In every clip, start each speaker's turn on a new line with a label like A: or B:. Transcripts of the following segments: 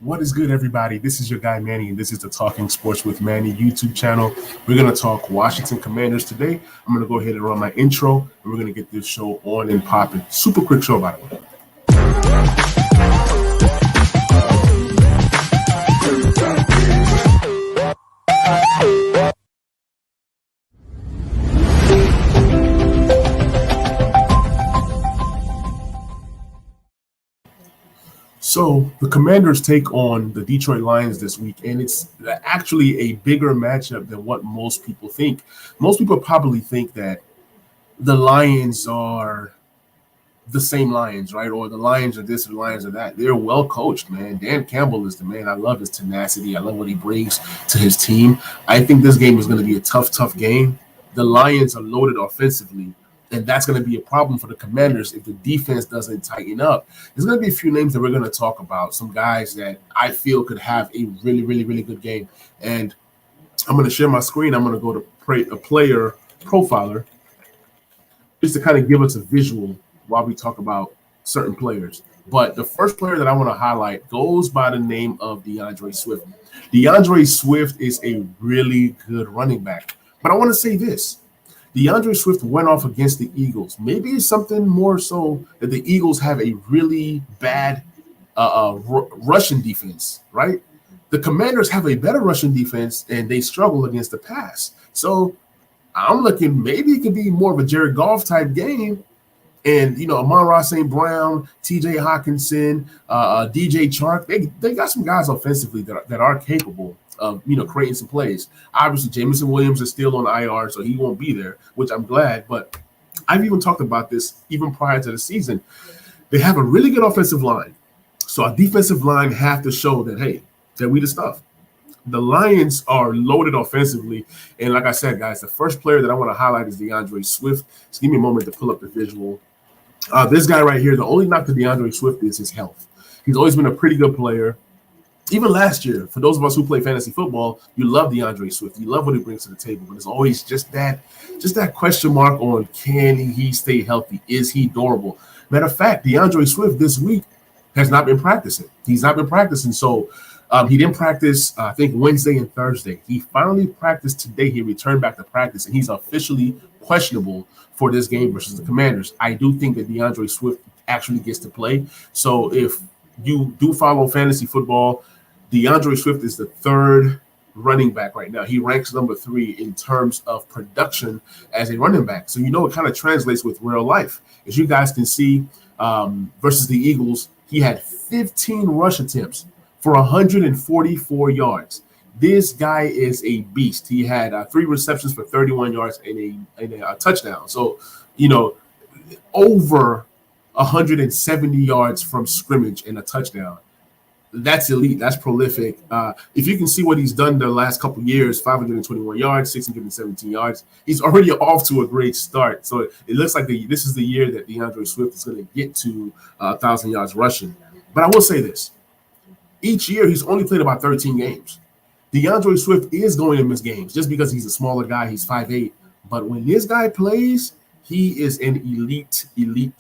A: What is good, everybody? This is your guy Manny, and this is the Talking Sports with Manny YouTube channel. We're going to talk Washington Commanders today. I'm going to go ahead and run my intro, and we're going to get this show on and popping. Super quick show, by the way. So the Commanders take on the Detroit Lions this week, and it's actually a bigger matchup than what most people think. Most people probably think that the Lions are the same Lions, right? Or the Lions are this or the Lions are that. They're well coached, man. Dan Campbell is the man. I love his tenacity. I love what he brings to his team. I think this game is going to be a tough game. The Lions are loaded offensively, and that's going to be a problem for the Commanders if the defense doesn't tighten up. There's going to be a few names that we're going to talk about, some guys that I feel could have a really good game. And I'm going to share my screen. I'm going to go to a player profiler just to kind of give us a visual while we talk about certain players. But the first player that I want to highlight goes by the name of Deandre Swift. Deandre Swift is a really good running back. But I want to say this. Deandre Swift went off against the Eagles. Maybe it's something more so that the Eagles have a really bad rushing defense, right? The Commanders have a better rushing defense, and they struggle against the pass. So I'm looking maybe it could be more of a Jared Goff type game. And, Amon-Ra St. Brown, T.J. Hawkinson, DJ Chark, they got some guys offensively that are capable of, creating some plays. Obviously, Jameson Williams is still on IR, so he won't be there, which I'm glad. But I've even talked about this even prior to the season. They have a really good offensive line. So our defensive line have to show that, hey, that we the stuff. The Lions are loaded offensively. And like I said, guys, the first player that I want to highlight is Deandre Swift. Just give me a moment to pull up the visual. This guy right here, the only knock to Deandre Swift is his health. He's always been a pretty good player. Even last year, for those of us who play fantasy football, you love Deandre Swift. You love what he brings to the table, but it's always just that question mark on can he stay healthy? Is he durable? Matter of fact, Deandre Swift this week has not been practicing. He's not been practicing, so he didn't practice, I think, Wednesday and Thursday. He finally practiced today. He returned back to practice, and he's officially questionable for this game versus the Commanders. I do think that Deandre Swift actually gets to play. So if you do follow fantasy football, Deandre Swift is the third running back right now. He ranks number 3 in terms of production as a running back. So it kind of translates with real life. As you guys can see, versus the Eagles, he had 15 rush attempts for 144 yards. This guy is a beast. He had 3 receptions for 31 yards and a touchdown. So, over 170 yards from scrimmage and a touchdown. That's elite. That's prolific. If you can see what he's done the last couple years, 521 yards, 617 yards, he's already off to a great start. So it looks like this is the year that Deandre Swift is going to get to 1,000 yards rushing. But I will say this. Each year, he's only played about 13 games. Deandre Swift is going to miss games just because he's a smaller guy. He's 5'8". But when this guy plays, he is an elite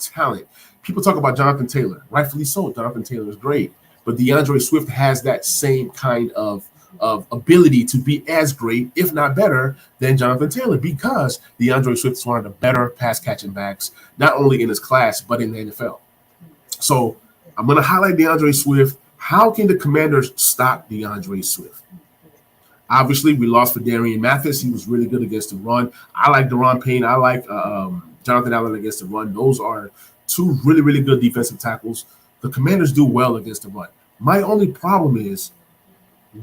A: talent. People talk about Jonathan Taylor. Rightfully so. Jonathan Taylor is great. But Deandre Swift has that same kind of ability to be as great, if not better, than Jonathan Taylor because Deandre Swift is one of the better pass-catching backs, not only in his class, but in the NFL. So I'm going to highlight Deandre Swift. How can the Commanders stop Deandre Swift? Obviously, we lost for Darian Mathis. He was really good against the run. I like Deron Payne. I like Jonathan Allen against the run. Those are 2 really good defensive tackles. The Commanders do well against the run. My only problem is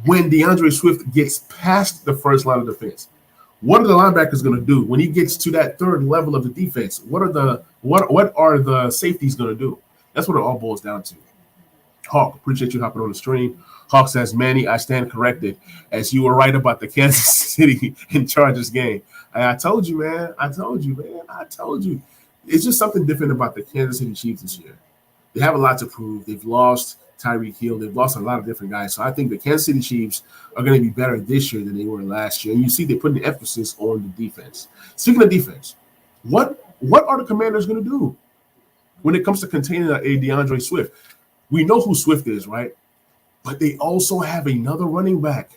A: when Deandre Swift gets past the first line of defense. What are the linebackers going to do when he gets to that third level of the defense? What are the safeties going to do? That's what it all boils down to. Hawk, appreciate you hopping on the stream. Hawk says, Manny, I stand corrected as you were right about the Kansas City and Chargers game. I told you, man. I told you. It's just something different about the Kansas City Chiefs this year. They have a lot to prove. They've lost Tyreek Hill. They've lost a lot of different guys. So I think the Kansas City Chiefs are going to be better this year than they were last year. And you see they're putting the emphasis on the defense. Speaking of defense, what are the Commanders going to do when it comes to containing a Deandre Swift? We know who Swift is, right? But they also have another running back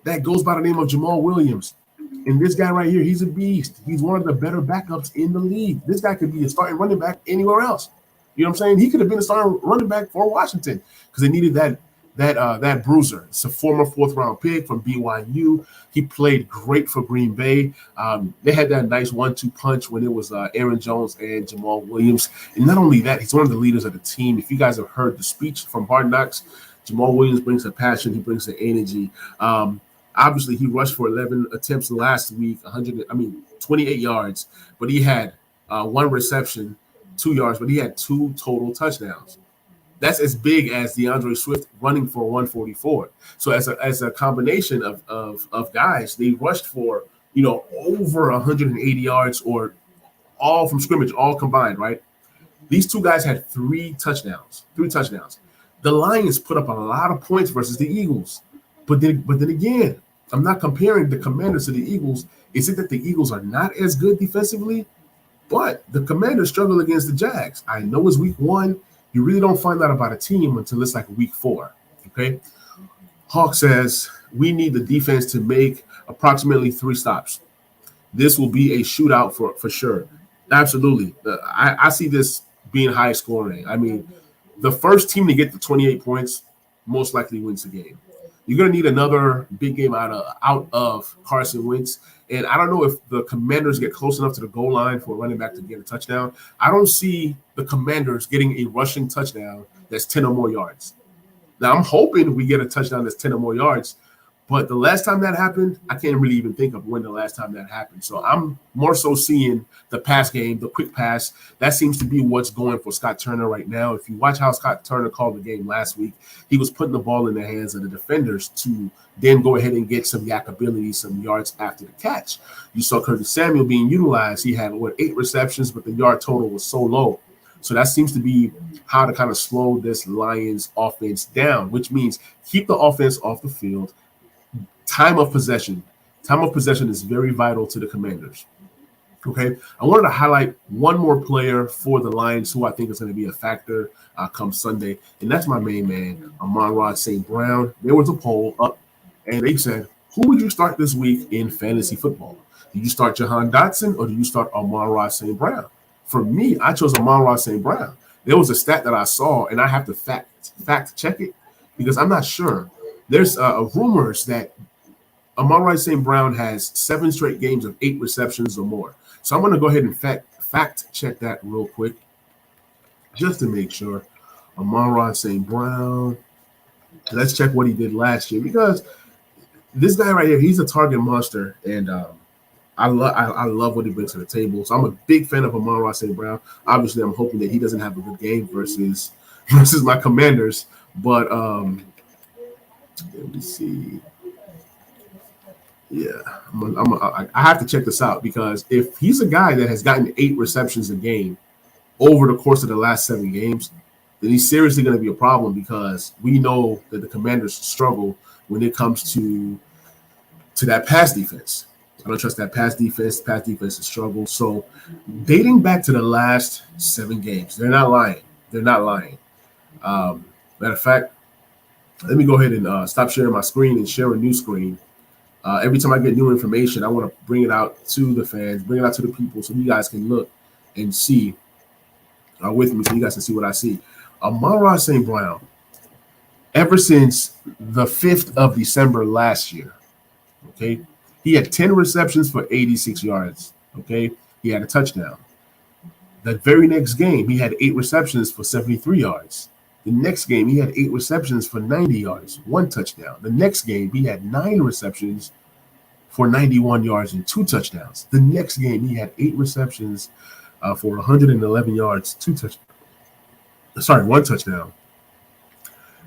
A: that goes by the name of Jamal Williams. And this guy right here, he's a beast. He's one of the better backups in the league. This guy could be a starting running back anywhere else. You know what I'm saying? He could have been a starting running back for Washington because they needed that bruiser. It's a former 4th-round pick from BYU. He played great for Green Bay. They had that nice 1-2 punch when it was Aaron Jones and Jamal Williams. And not only that, he's one of the leaders of the team. If you guys have heard the speech from Hard Knocks, Jamal Williams brings the passion. He brings the energy. Obviously, he rushed for 11 attempts last week, 28 yards, but he had 1 reception, 2 yards, but he had 2 total touchdowns. That's as big as Deandre Swift running for 144. So as a combination of guys, they rushed for over 180 yards or all from scrimmage, all combined, right? These 2 guys had 3 touchdowns. The Lions put up a lot of points versus the Eagles, but then again, I'm not comparing the Commanders to the Eagles. Is it that the Eagles are not as good defensively? But the Commanders struggle against the Jags. I know it's week 1. You really don't find out about a team until it's like week 4, okay? Hawk says, we need the defense to make approximately 3 stops. This will be a shootout for sure. Absolutely. I see this being high scoring. I mean, the first team to get the 28 points most likely wins the game. You're going to need another big game out of Carson Wentz. And I don't know if the Commanders get close enough to the goal line for a running back to get a touchdown. I don't see the Commanders getting a rushing touchdown that's 10 or more yards. Now, I'm hoping we get a touchdown that's 10 or more yards. But the last time that happened, I can't really even think of when the last time that happened. So I'm more so seeing the pass game, the quick pass. That seems to be what's going for Scott Turner right now. If you watch how Scott Turner called the game last week, he was putting the ball in the hands of the defenders to then go ahead and get some yak ability, some yards after the catch. You saw Curtis Samuel being utilized. He had, 8 receptions, but the yard total was so low. So that seems to be how to kind of slow this Lions offense down, which means keep the offense off the field. Time of possession is very vital to the Commanders. Okay, I wanted to highlight one more player for the Lions who I think is going to be a factor come Sunday, and that's my main man, Amon-Ra St. Brown. There was a poll up, and they said, who would you start this week in fantasy football? Do you start Jihan Dodson or do you start Amon-Ra St. Brown? For me, I chose Amon-Ra St. Brown. There was a stat that I saw, and I have to fact check it because I'm not sure. There's rumors that Amon-Ra St. Brown has 7 straight games of 8 receptions or more. So I'm going to go ahead and fact check that real quick just to make sure. Amon-Ra St. Brown. Let's check what he did last year because this guy right here, he's a target monster, and I love what he brings to the table. So I'm a big fan of Amon-Ra St. Brown. Obviously, I'm hoping that he doesn't have a good game versus my Commanders. But let me see. Yeah, I have to check this out because if he's a guy that has gotten 8 receptions a game over the course of the last 7 games, then he's seriously going to be a problem because we know that the Commanders struggle when it comes to that pass defense. I don't trust that pass defense. Pass defense is struggle. So dating back to the last 7 games, they're not lying. Matter of fact, let me go ahead and stop sharing my screen and share a new screen. Every time I get new information, I want to bring it out to the fans, bring it out to the people so you guys can look and see with me so you guys can see what I see. Amon-Ra St. Brown, ever since the 5th of December last year, okay, he had 10 receptions for 86 yards, okay? He had a touchdown. The very next game, he had 8 receptions for 73 yards. The next game, he had 8 receptions for 90 yards, 1 touchdown. The next game, he had 9 receptions for 91 yards and 2 touchdowns. The next game, he had 8 receptions for 111 yards, 1 touchdown.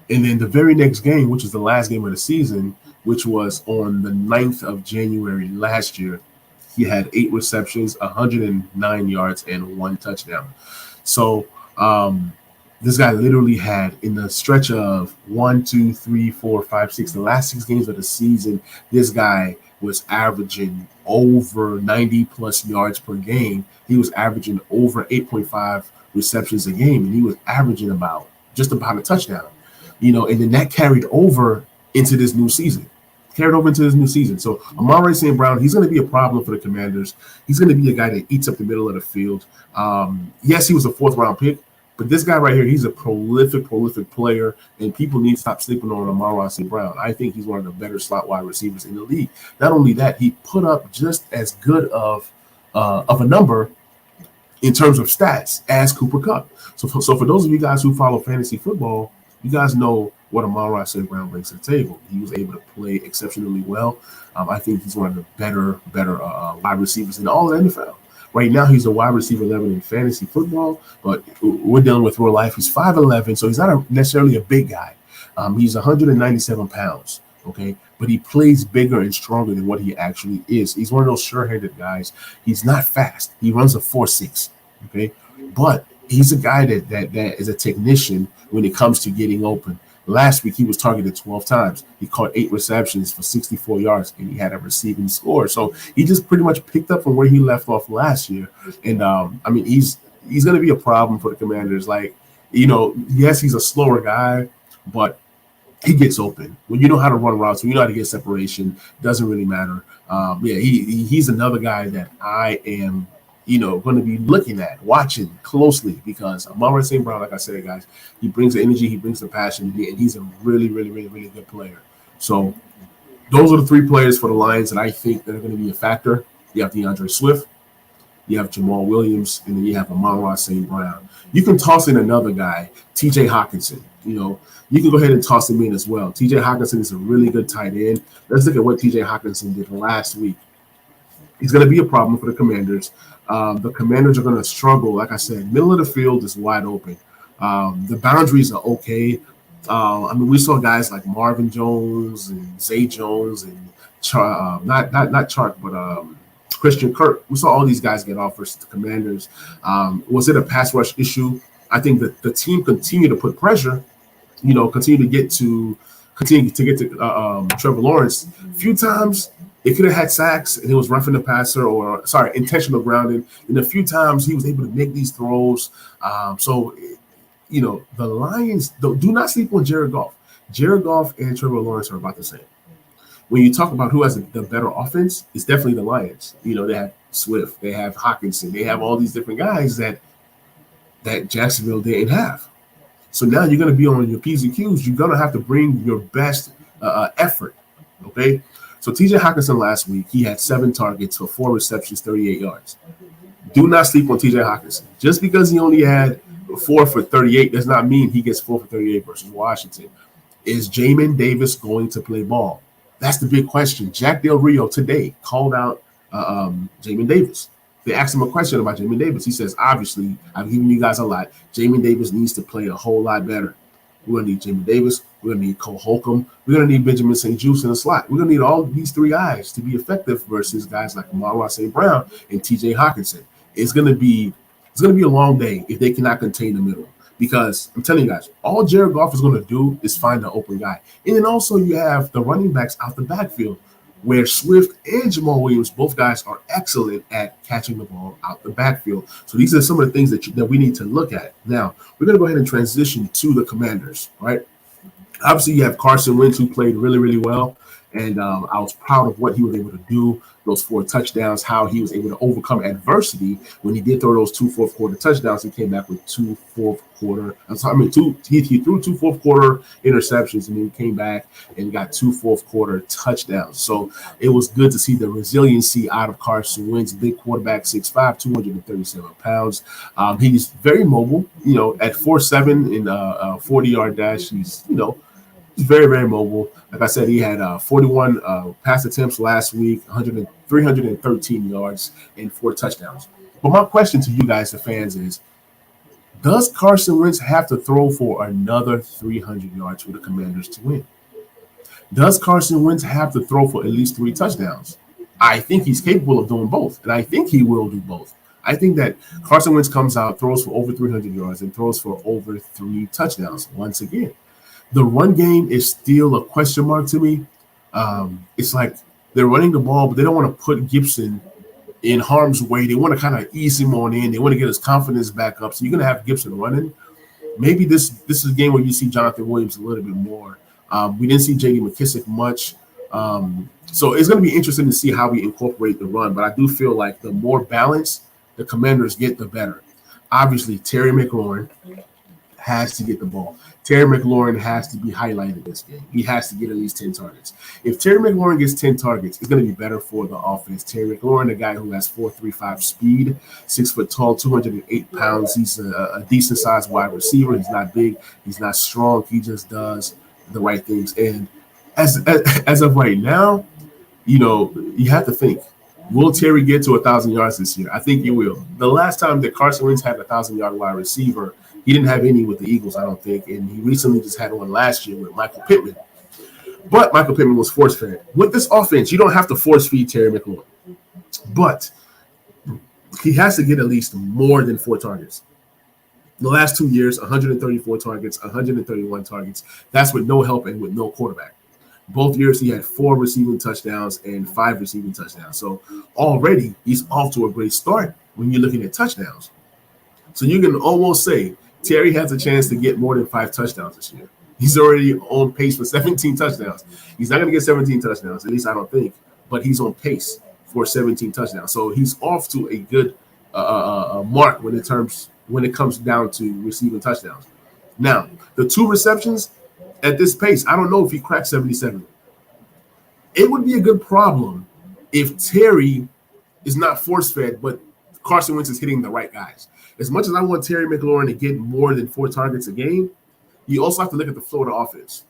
A: And then the very next game, which is the last game of the season, which was on the 9th of January last year, he had 8 receptions, 109 yards, and 1 touchdown. So, this guy literally had in the stretch of 1, 2, 3, 4, 5, 6, the last 6 games of the season, this guy was averaging over 90 plus yards per game. He was averaging over 8.5 receptions a game, and he was averaging just about a touchdown. And then that carried over into this new season. So Amon-Ra St. Brown, he's going to be a problem for the Commanders. He's going to be a guy that eats up the middle of the field. Yes, he was a 4th-round pick, but this guy right here, he's a prolific player, and people need to stop sleeping on Amon-Ra St. Brown. I think he's one of the better slot wide receivers in the league. Not only that, he put up just as good of a number in terms of stats as Cooper Kupp. So for those of you guys who follow fantasy football, you guys know what Amon-Ra St. Brown brings to the table. He was able to play exceptionally well. I think he's one of the better wide receivers in all of the NFL. Right now, he's a wide receiver 11 in fantasy football, but we're dealing with real life. He's 5'11", so he's not necessarily a big guy. He's 197 pounds, okay? But he plays bigger and stronger than what he actually is. He's one of those sure-handed guys. He's not fast. He runs a 4.6, okay? But he's a guy that is a technician when it comes to getting open. Last week, he was targeted 12 times. He caught 8 receptions for 64 yards, and he had a receiving score. So he just pretty much picked up from where he left off last year. And, he's going to be a problem for the Commanders. Yes, he's a slower guy, but he gets open. When you know how to run routes, when you know how to get separation, doesn't really matter. He's another guy that I am going to be looking at, watching closely, because Amon-Ra St. Brown, like I said, guys, he brings the energy, he brings the passion, and he's a really good player. So those are the 3 players for the Lions that I think that are going to be a factor. You have Deandre Swift, you have Jamal Williams, and then you have Amon-Ra St. Brown. You can toss in another guy, T.J. Hockenson. You can go ahead and toss him in as well. T.J. Hockenson is a really good tight end. Let's look at what T.J. Hockenson did last week. He's going to be a problem for the Commanders. The Commanders are going to struggle. Like I said, middle of the field is wide open. The boundaries are okay. We saw guys like Marvin Jones and Zay Jones and Christian Kirk. We saw all these guys get off versus the Commanders. Was it a pass rush issue? I think that the team continued to put pressure. Continue to get to Trevor Lawrence. A few times it could have had sacks and it was roughing the passer intentional grounding. And a few times he was able to make these throws. The Lions, do not sleep on Jared Goff. Jared Goff and Trevor Lawrence are about the same. When you talk about who has the better offense, it's definitely the Lions. They have Swift, they have Hockenson, they have all these different guys that Jacksonville didn't have. So now you're going to be on your P's and Q's. You're going to have to bring your best effort, okay? So T.J. Hockenson last week, he had 7 targets for 4 receptions, 38 yards. Do not sleep on T.J. Hockenson. Just because he only had 4 for 38 does not mean he gets 4 for 38 versus Washington. Is Jamin Davis going to play ball? That's the big question. Jack Del Rio today called out Jamin Davis. They asked him a question about Jamin Davis. He says, obviously, I've given you guys a lot. Jamin Davis needs to play a whole lot better. We're going to need Jamin Davis. We're going to need Cole Holcomb. We're going to need Benjamin St. Juste in the slot. We're going to need all these 3 guys to be effective versus guys like Amon-Ra St. Brown and T.J. Hockenson. It's going to be a long day if they cannot contain the middle. Because I'm telling you guys, all Jared Goff is going to do is find an open guy. And then also you have the running backs out the backfield, where Swift and Jamal Williams, both guys are excellent at catching the ball out the backfield. So these are some of the things that we need to look at. Now, we're going to go ahead and transition to the Commanders, right? Obviously, you have Carson Wentz, who played really well. And I was proud of what he was able to do, those 4 touchdowns, how he was able to overcome adversity when he did throw those 2 fourth-quarter touchdowns. He came back with 2 fourth-quarter. He threw 2 fourth-quarter interceptions, and then he came back and got 2 fourth-quarter touchdowns. So it was good to see the resiliency out of Carson Wentz, big quarterback, 6'5", 237 pounds. He's very mobile. At 4'7" in a 40-yard dash, he's very mobile. Like I said, he had 41 pass attempts last week, 313 yards, and 4 touchdowns. But my question to you guys, the fans, is, does Carson Wentz have to throw for another 300 yards for the Commanders to win? Does Carson Wentz have to throw for at least 3 touchdowns? I think he's capable of doing both, and I think he will do both. I think that Carson Wentz comes out, throws for over 300 yards, and throws for over 3 touchdowns once again. The run game is still a question mark to me. It's like they're running the ball, but they don't want to put Gibson in harm's way. They want to kind of ease him on in. They want to get his confidence back up. So you're going to have Gibson running. maybe this is a game where you see Jonathan Williams a little bit more. We didn't see J.D. McKissic much. So it's going to be interesting to see how we incorporate the run. But I do feel like the more balance the Commanders get, the better. Obviously, Terry McLaurin has to get the ball. Terry McLaurin has to be highlighted this game. He has to get at least 10 targets. If Terry McLaurin gets 10 targets, it's going to be better for the offense. Terry McLaurin, a guy who has 4.35 speed, 6 foot tall, 208 pounds. He's a decent sized wide receiver. He's not big. He's not strong. He just does the right things. And as of right now, you have to think, will Terry get to 1,000 yards this year? I think he will. The last time that Carson Wentz had a 1,000-yard wide receiver, he didn't have any with the Eagles, I don't think. And he recently just had one last year with Michael Pittman. But Michael Pittman was force-fed. With this offense, you don't have to force-feed Terry McLaurin. But he has to get at least more than 4 targets. The last 2 years, 134 targets, 131 targets. That's with no help and with no quarterback. Both years, he had 4 receiving touchdowns and 5 receiving touchdowns. So already, he's off to a great start when you're looking at touchdowns. So you can almost say Terry has a chance to get more than 5 touchdowns this year. He's already on pace for 17 touchdowns. He's not going to get 17 touchdowns, at least I don't think, but he's on pace for 17 touchdowns. So he's off to a good mark when it comes down to receiving touchdowns. Now, the 2 receptions at this pace, I don't know if he cracks 77. It would be a good problem if Terry is not force-fed, but Carson Wentz is hitting the right guys. As much as I want Terry McLaurin to get more than 4 targets a game, you also have to look at the Florida offense.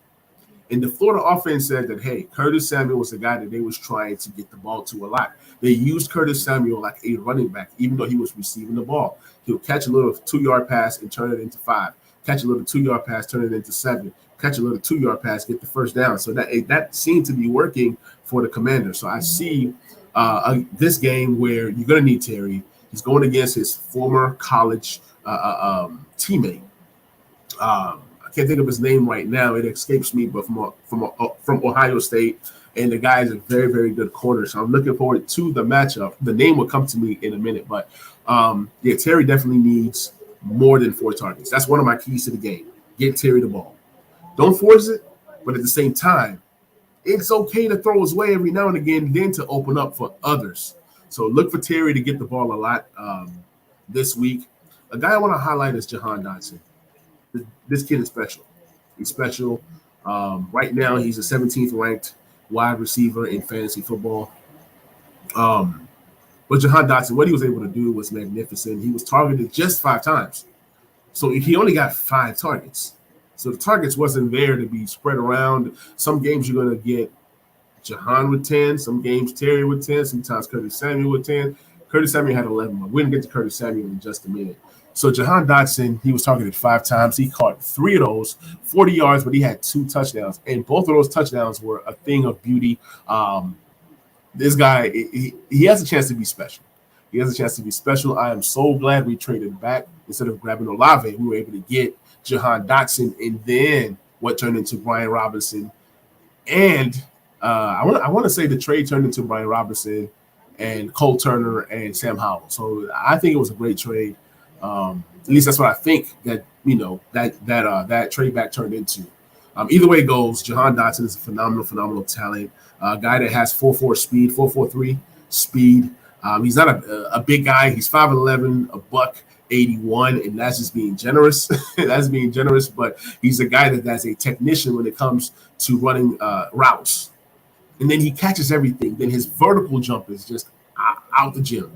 A: And the Florida offense said that, hey, Curtis Samuel was the guy that they was trying to get the ball to a lot. They used Curtis Samuel like a running back, even though he was receiving the ball. He'll catch a little 2-yard pass and turn it into 5. Catch a little 2-yard pass, turn it into 7. Catch a little 2-yard pass, get the first down. So that seemed to be working for the Commanders. So I see this game where you're going to need Terry. He's going against his former college teammate. I can't think of his name right now. It escapes me, but from Ohio State. And the guy is a very, very good corner. So I'm looking forward to the matchup. The name will come to me in a minute. But, Terry definitely needs more than 4 targets. That's one of my keys to the game. Get Terry the ball. Don't force it, but at the same time, it's okay to throw his way every now and again, then to open up for others. So look for Terry to get the ball a lot this week. A guy I want to highlight is Jihan Dodson. This kid is special. He's special. Right now, he's a 17th ranked wide receiver in fantasy football. But Jihan Dodson, what he was able to do was magnificent. He was targeted just 5 times. So he only got 5 targets. So the targets wasn't there to be spread around. Some games you're going to get Jihan with 10. Some games Terry with 10. Sometimes Curtis Samuel with 10. Curtis Samuel had 11. But we're going to get to Curtis Samuel in just a minute. So Jihan Dodson, he was targeted 5 times. He caught 3 of those, 40 yards, but he had 2 touchdowns. And both of those touchdowns were a thing of beauty. This guy, he has a chance to be special. He has a chance to be special. I am so glad we traded back. Instead of grabbing Olave, we were able to get Jihan Dodson and then what turned into Brian Robinson. And I want to say the trade turned into Brian Robinson and Cole Turner and Sam Howell. So I think it was a great trade. At least that's what I think that that trade back turned into. Either way it goes, Jihan Dodson is a phenomenal talent. A guy that has 4.4 speed, 4.43 speed. He's not a big guy. He's 5'11", a $181, and that's just being generous. That's being generous, but he's a guy that's a technician when it comes to running routes. And then he catches everything. Then his vertical jump is just out the gym.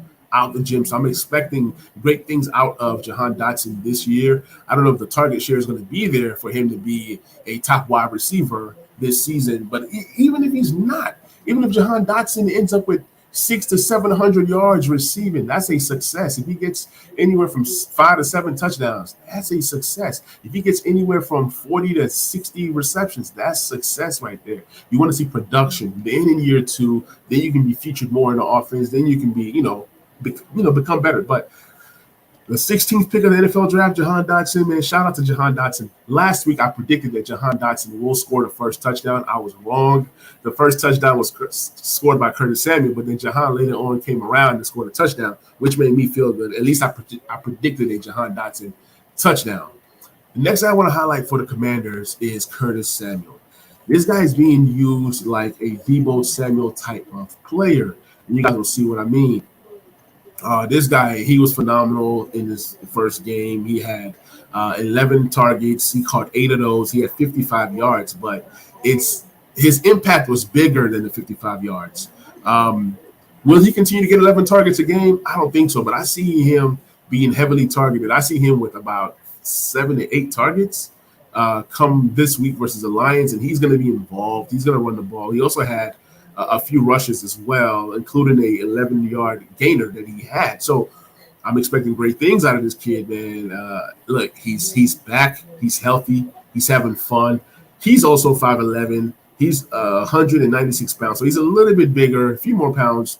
A: So I'm expecting great things out of Jihan Dodson this year. I don't know if the target share is going to be there for him to be a top wide receiver this season, but even if he's not, even if Jihan Dodson ends up with 600 to 700 yards receiving, that's a success. If he gets anywhere from 5 to 7 touchdowns, that's a success. If he gets anywhere from 40 to 60 receptions, that's success right there. You want to see production. Then in year 2, then you can be featured more in the offense. Then you can be, become better. But the 16th pick of the NFL draft, Jihan Dodson, man, shout out to Jihan Dodson. Last week, I predicted that Jihan Dodson will score the first touchdown. I was wrong. The first touchdown was scored by Curtis Samuel, but then Jihan later on came around and scored a touchdown, which made me feel good. At least I predicted a Jihan Dodson touchdown. The next guy I want to highlight for the Commanders is Curtis Samuel. This guy is being used like a Deebo Samuel type of player. And you guys will see what I mean. This guy, he was phenomenal in his first game. He had 11 targets. He caught 8 of those. He had 55 yards, but his impact was bigger than the 55 yards. Will he continue to get 11 targets a game? I don't think so, but I see him being heavily targeted. I see him with about 7 to 8 targets come this week versus the Lions, and he's going to be involved. He's going to run the ball. He also had a few rushes as well, including a 11-yard gainer that he had. So I'm expecting great things out of this kid, man. Look, he's back. He's healthy. He's having fun. He's also 5'11". He's 196 pounds, so he's a little bit bigger, a few more pounds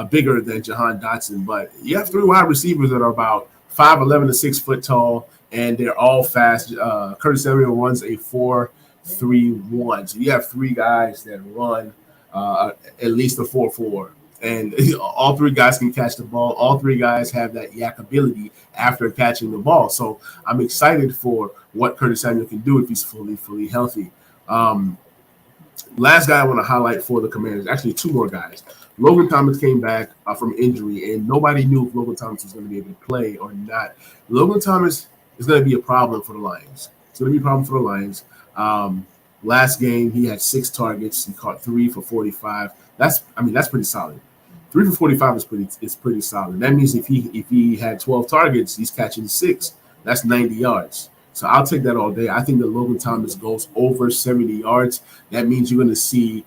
A: bigger than Jihan Dodson. But you have 3 wide receivers that are about 5'11" to 6 foot tall, and they're all fast. Curtis Samuel runs a 4.31, so you have 3 guys that run at least a 4.4, and all 3 guys can catch the ball. All 3 guys have that yak ability after catching the ball. So I'm excited for what Curtis Samuel can do if he's fully healthy. Last guy I want to highlight for the Commanders, actually 2 more guys. Logan Thomas came back from injury, and nobody knew if Logan Thomas was going to be able to play or not. Logan Thomas is going to be a problem for the Lions. It's going to be a problem for the Lions. Last game, he had 6 targets. He caught 3 for 45. That's pretty solid. 3 for 45 is pretty solid. That means if he had 12 targets, he's catching 6. That's 90 yards. So I'll take that all day. I think that Logan Thomas goes over 70 yards. That means you're going to see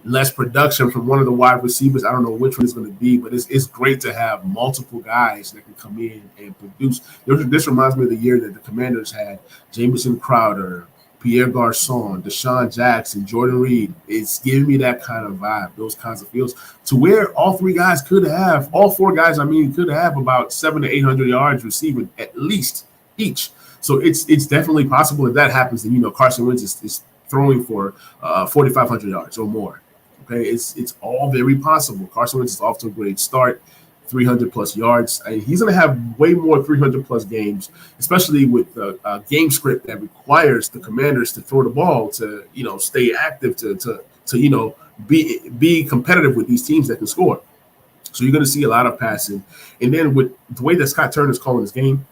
A: less production from one of the wide receivers. I don't know which one it's going to be, but it's great to have multiple guys that can come in and produce. This reminds me of the year that the Commanders had Jamison Crowder, Pierre Garçon, Deshaun Jackson, Jordan Reed. It's giving me that kind of vibe, those kinds of feels, to where all 4 guys could have about 700 to 800 yards receiving at least each. So it's definitely possible. If that happens, then Carson Wentz is throwing for 4,500 yards or more. Okay, it's all very possible. Carson Wentz is off to a great start. 300 plus yards. He's going to have way more 300 plus games, especially with the game script that requires the Commanders to throw the ball, to stay active, to be competitive with these teams that can score. So you're going to see a lot of passing. And then with the way that Scott Turner's calling his game,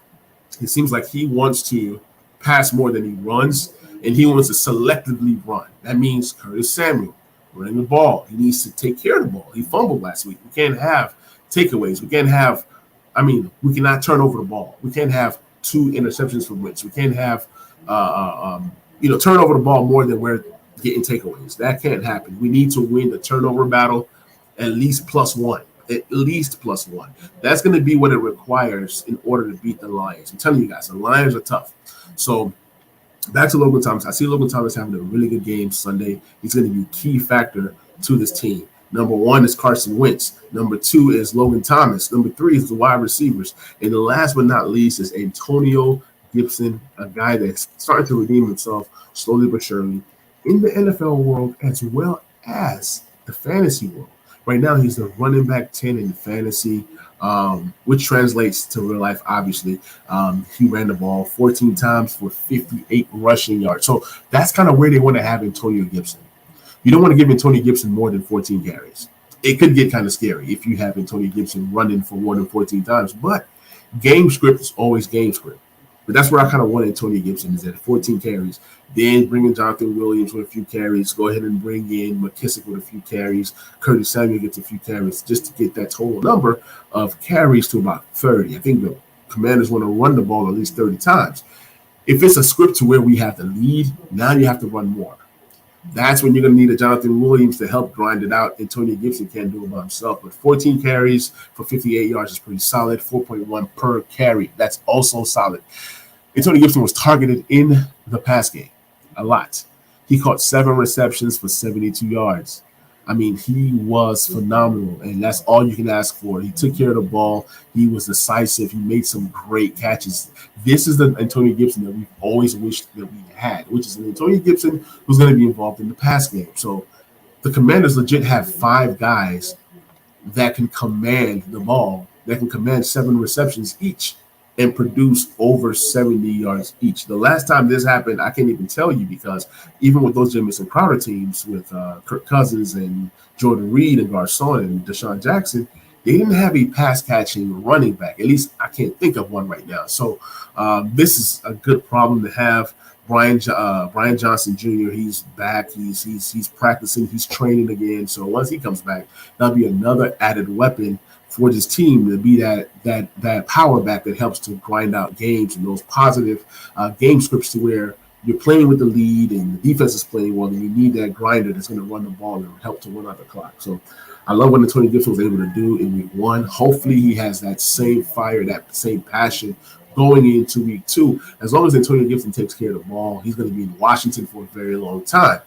A: it seems like he wants to pass more than he runs, and he wants to selectively run. That means Curtis Samuel running the ball. He needs to take care of the ball. He fumbled last week. We can't have takeaways. We cannot turn over the ball. We can't have 2 interceptions from Wentz. We can't have, turn over the ball more than we're getting takeaways. That can't happen. We need to win the turnover battle at least +1. At least +1. That's going to be what it requires in order to beat the Lions. I'm telling you guys, the Lions are tough. So back to Logan Thomas. I see Logan Thomas having a really good game Sunday. He's going to be a key factor to this team. Number 1 is Carson Wentz. Number 2 is Logan Thomas. Number 3 is the wide receivers. And the last but not least is Antonio Gibson, a guy that's starting to redeem himself slowly but surely in the NFL world as well as the fantasy world. Right now, he's the running back 10 in fantasy, which translates to real life, obviously. He ran the ball 14 times for 58 rushing yards. So that's kind of where they want to have Antonio Gibson. You don't want to give Antonio Gibson more than 14 carries. It could get kind of scary if you have Antonio Gibson running for more than 14 times. But game script is always game script. But that's where I kind of want Antonio Gibson, is at 14 carries. Then bring in Jonathan Williams with a few carries. Go ahead and bring in McKissick with a few carries. Curtis Samuel gets a few carries just to get that total number of carries to about 30. I think the Commanders want to run the ball at least 30 times. If it's a script to where we have the lead, now you have to run more. That's when you're going to need a Jonathan Williams to help grind it out. Antonio Gibson can't do it by himself. But 14 carries for 58 yards is pretty solid. 4.1 per carry. That's also solid. Antonio Gibson was targeted in the pass game a lot. He caught 7 receptions for 72 yards. I mean, he was phenomenal, and that's all you can ask for. He took care of the ball. He was decisive. He made some great catches. This is the Antonio Gibson that we've always wished that we had, which is an Antonio Gibson who's going to be involved in the pass game. So the Commanders legit have 5 guys that can command the ball, that can command 7 receptions each. and produce over 70 yards each. The last time this happened, I can't even tell you, because even with those Jamison Crowder teams with Kirk Cousins and Jordan Reed and Garcon and Deshaun Jackson, they didn't have a pass-catching running back. At least I can't think of one right now. So this is a good problem to have. Brian Johnson Jr., he's back. He's practicing. He's training again. So once he comes back, that'll be another added weapon for this team to be that power back that helps to grind out games and those positive game scripts to where you're playing with the lead and the defense is playing well, and you need that grinder that's going to run the ball and help to run out the clock. So I love what Antonio Gibson was able to do in week 1. Hopefully he has that same fire, that same passion going into week 2. As long as Antonio Gibson takes care of the ball, he's going to be in Washington for a very long time.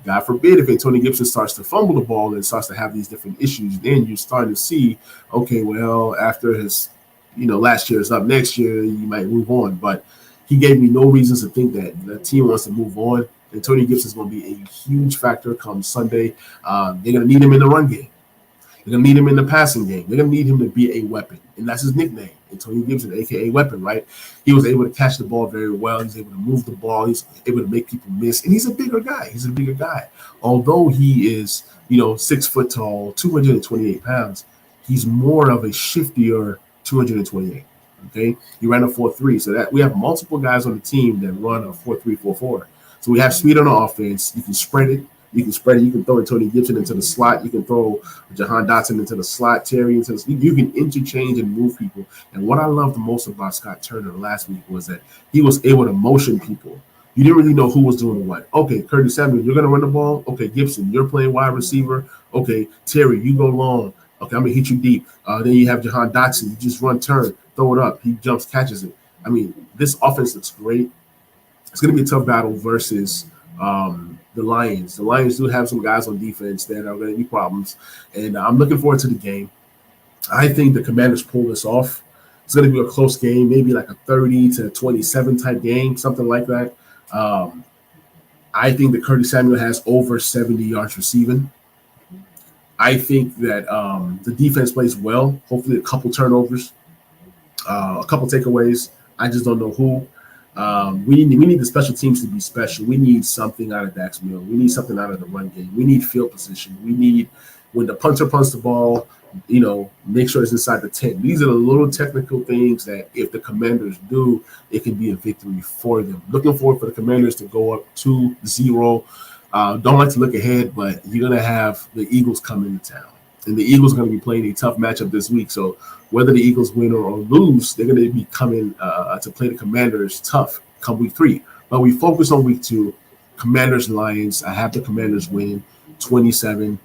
A: God forbid if Antonio Gibson starts to fumble the ball and starts to have these different issues, then you're starting to see, okay, well, after his, last year is up, next year you might move on. But he gave me no reasons to think that the team wants to move on. Antonio Gibson is going to be a huge factor come Sunday. They're going to need him in the run game. They're going to need him in the passing game. They're going to need him to be a weapon. And that's his nickname, Antonio Gibson, a.k.a. Weapon, right? He was able to catch the ball very well. He's able to move the ball. He's able to make people miss. And he's a bigger guy. Although he is, 6 foot tall, 228 pounds, he's more of a shiftier 228. Okay? He ran a 4.3. So that we have multiple guys on the team that run a 4.3, 4.4. So we have speed on the offense. You can spread it. You can throw Antonio Gibson into the slot. You can throw Jihan Dodson into the slot, Terry into the. You can interchange and move people. And what I loved the most about Scott Turner last week was that he was able to motion people. You didn't really know who was doing what. Okay, Curtis Samuel, you're going to run the ball. Okay, Gibson, you're playing wide receiver. Okay, Terry, you go long. Okay, I'm going to hit you deep. Then you have Jihan Dodson. You just run, turn, throw it up. He jumps, catches it. I mean, this offense looks great. It's going to be a tough battle versus the Lions. The Lions do have some guys on defense that are going to be problems, and I'm looking forward to the game. I think the Commanders pull this off. It's going to be a close game, maybe like a 30-27 type game, something like that. I think that Curtis Samuel has over 70 yards receiving. I think that the defense plays well. Hopefully a couple turnovers, a couple takeaways. I just don't know who. We need the special teams to be special. We need something out of Dax Milne. We need something out of the run game. We need field position. We need, when the punter punts the ball, make sure it's inside the 10. These are the little technical things that if the Commanders do, it can be a victory for them. Looking forward for the Commanders to go up 2-0. Don't like to look ahead, but you're going to have the Eagles come into town. And the Eagles are going to be playing a tough matchup this week. So whether the Eagles win or lose, they're going to be coming to play the Commanders tough come week 3. But we focus on week 2, Commanders Lions. I have the Commanders winning 30-27.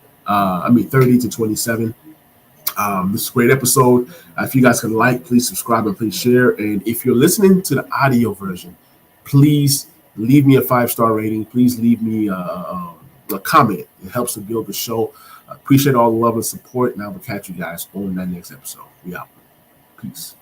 A: This is a great episode. If you guys can please subscribe and please share. And if you're listening to the audio version, please leave me a 5-star rating. Please leave me a comment. It helps to build the show. I appreciate all the love and support, and I will catch you guys on that next episode. We out. Peace.